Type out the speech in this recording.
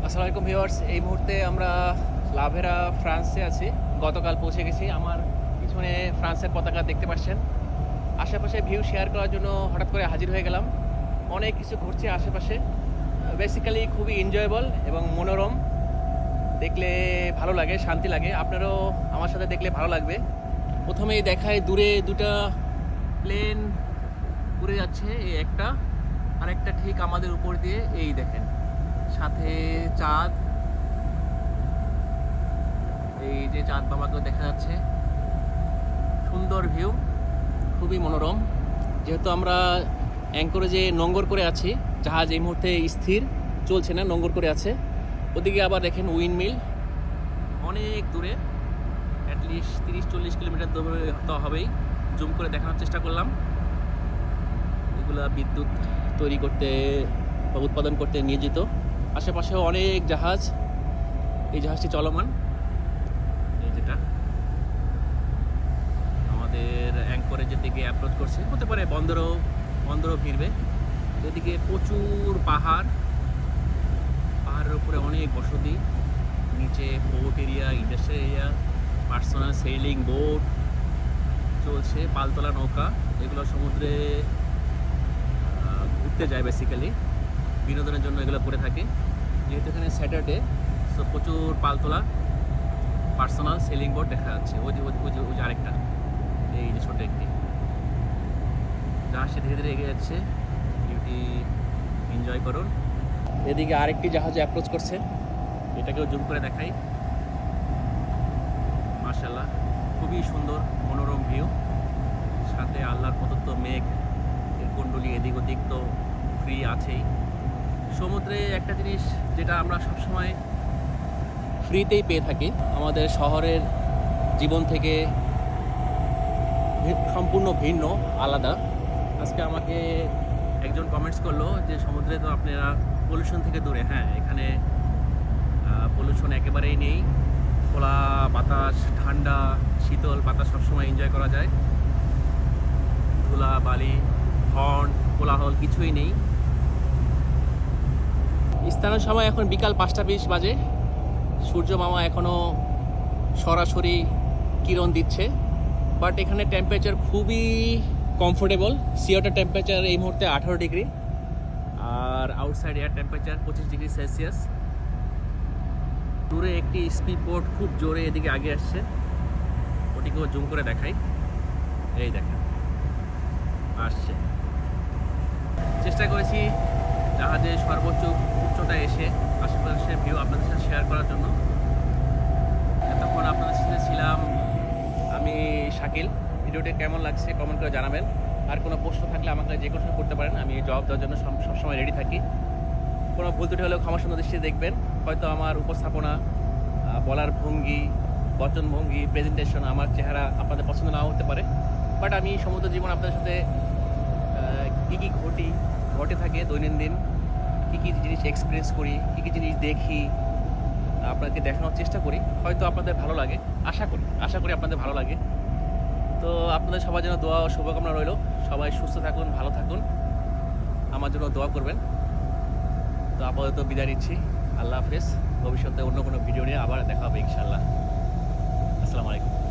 আসসালামু আলাইকুম ভিউয়ার্স, এই মুহূর্তে আমরা লাভেরা ফ্রান্সে আছি। গতকাল পৌঁছে গেছি। আমার পিছনে ফ্রান্সের পতাকা দেখতে পাচ্ছেন। আশেপাশে ভিউ শেয়ার করার জন্য হঠাৎ করে হাজির হয়ে গেলাম। অনেক কিছু ঘটছে আশেপাশে। বেসিক্যালি খুবই এনজয়েবল এবং মনোরম। দেখলে ভালো লাগে, শান্তি লাগে। আপনারাও আমার সাথে দেখলে ভালো লাগবে। প্রথমেই দেখায় দূরে দুটা প্লেন উড়ে যাচ্ছে, এই একটা আর একটা ঠিক আমাদের উপর দিয়ে। এই দেখেন, সাথে চাঁদ, এই যে চাঁদ বাবাকেও দেখা যাচ্ছে। সুন্দর ভিউ, খুবই মনোরম। যেহেতু আমরা অ্যাঙ্করেজে নোঙ্গর করে আছি, জাহাজ এই মুহূর্তে স্থির চলছে না, নোঙ্গর করে আছে। ওদিকে আবার দেখেন উইন্ডমিল অনেক দূরে, অ্যাটলিস্ট 30-40 কিলোমিটার দূরে তো হবেই। জুম করে দেখানোর চেষ্টা করলাম। এগুলা বিদ্যুৎ তৈরি করতে বা উৎপাদন করতে নিয়োজিত। আশেপাশেও অনেক জাহাজ, এই জাহাজটি চলমান। এই যেটা আমাদের অ্যাঙ্করেজের দিকে অ্যাপ্রোচ করছে, হতে পারে বন্দরও ফিরবে। এদিকে প্রচুর পাহাড়, পাহাড়ের উপরে অনেক বসতি, নিচে port area, industrial area, personal selling boat চলছে, পালতোলা নৌকা। এগুলো সমুদ্রে ঘুরতে যায়, বেসিক্যালি বিনোদনের জন্য এগুলো করে থাকে। যেহেতু এখানে স্যাটারডে, সো প্রচুর পালতোলা পার্সোনাল সেলিং বোট দেখা যাচ্ছে। ওই যে আরেকটা, এই যে ছোট একটি জাহাজটি ধীরে ধীরে এগিয়ে যাচ্ছে। ডিউটি এনজয় করুন। এদিকে আরেকটি জাহাজ অ্যাপ্রোচ করছে, এটাকেও জুম করে দেখাই। মাশাআল্লাহ, খুবই সুন্দর মনোরম ভিউ, সাথে আল্লাহর প্রদত্ত মেঘ এর কুণ্ডলী এদিক ওদিক তো ফ্রি আছেই। সমুদ্রে একটা জিনিস যেটা আমরা সবসময় ফ্রিতেই পেয়ে থাকি, আমাদের শহরের জীবন থেকে সম্পূর্ণ ভিন্ন, আলাদা। আজকে আমাকে একজন কমেন্টস করলো যে সমুদ্রে তো আপনারা পলিউশন থেকে দূরে। হ্যাঁ, এখানে পলিউশন একেবারেই নেই। খোলা বাতাস, ঠান্ডা শীতল বাতাস সবসময় এনজয় করা যায়। ধুলা বালি, হর্ন, কোলাহল কিছুই নেই। স্থানীয় সময় এখন বিকাল 5টা 20 বাজে। সূর্য মামা এখনও সরাসরি কিরণ দিচ্ছে, বাট এখানে টেম্পারেচার খুবই কমফোর্টেবল। সিওটার টেম্পারেচার এই মুহূর্তে 18 ডিগ্রি, আর outside air temperature 25 degree Celsius. দূরে একটি স্পিড বোট খুব জোরে এদিকে আগে আসছে, ওটিকেও জুম করে দেখাই। এই দেখেন আসছে। চেষ্টা করেছি জাহাজের সর্বোচ্চ উচ্চতায় এসে আশেপাশের ভিউ আপনাদের সাথে শেয়ার করার জন্য। এতক্ষণ আপনাদের সাথে ছিলাম আমি, শাকিল। ভিডিওটি কেমন লাগছে কমেন্ট করে জানাবেন। আর কোনো প্রশ্ন থাকলে আমাকে যে কোনো সময় করতে পারেন, আমি জবাব দেওয়ার জন্য সবসময় রেডি থাকি। কোনো ভুল ত্রুটি হলেও ক্ষমাসুন্দর দৃষ্টিতে দেখবেন। হয়তো আমার উপস্থাপনা, বলার ভঙ্গি, বচনভঙ্গি, প্রেজেন্টেশন, আমার চেহারা আপনাদের পছন্দ নাও হতে পারে, বাট আমি সমুদ্র জীবন আপনাদের সাথে কী কী ঘটে থাকে দৈনন্দিন, কী কী জিনিস এক্সপিরিয়েন্স করি, কী কী জিনিস দেখি, আপনাকে দেখানোর চেষ্টা করি। হয়তো আপনাদের ভালো লাগে, আশা করি আপনাদের ভালো লাগে। তো আপনাদের সবার জন্য দোয়া ও শুভকামনা রইল। সবাই সুস্থ থাকুন, ভালো থাকুন, আমার জন্য দোয়া করবেন। তো আপাতত বিদায় নিচ্ছি। আল্লাহ হাফেজ। ভবিষ্যতে অন্য কোনো ভিডিও নিয়ে আবার দেখা হবে ইনশাআল্লাহ। আসসালামু আলাইকুম।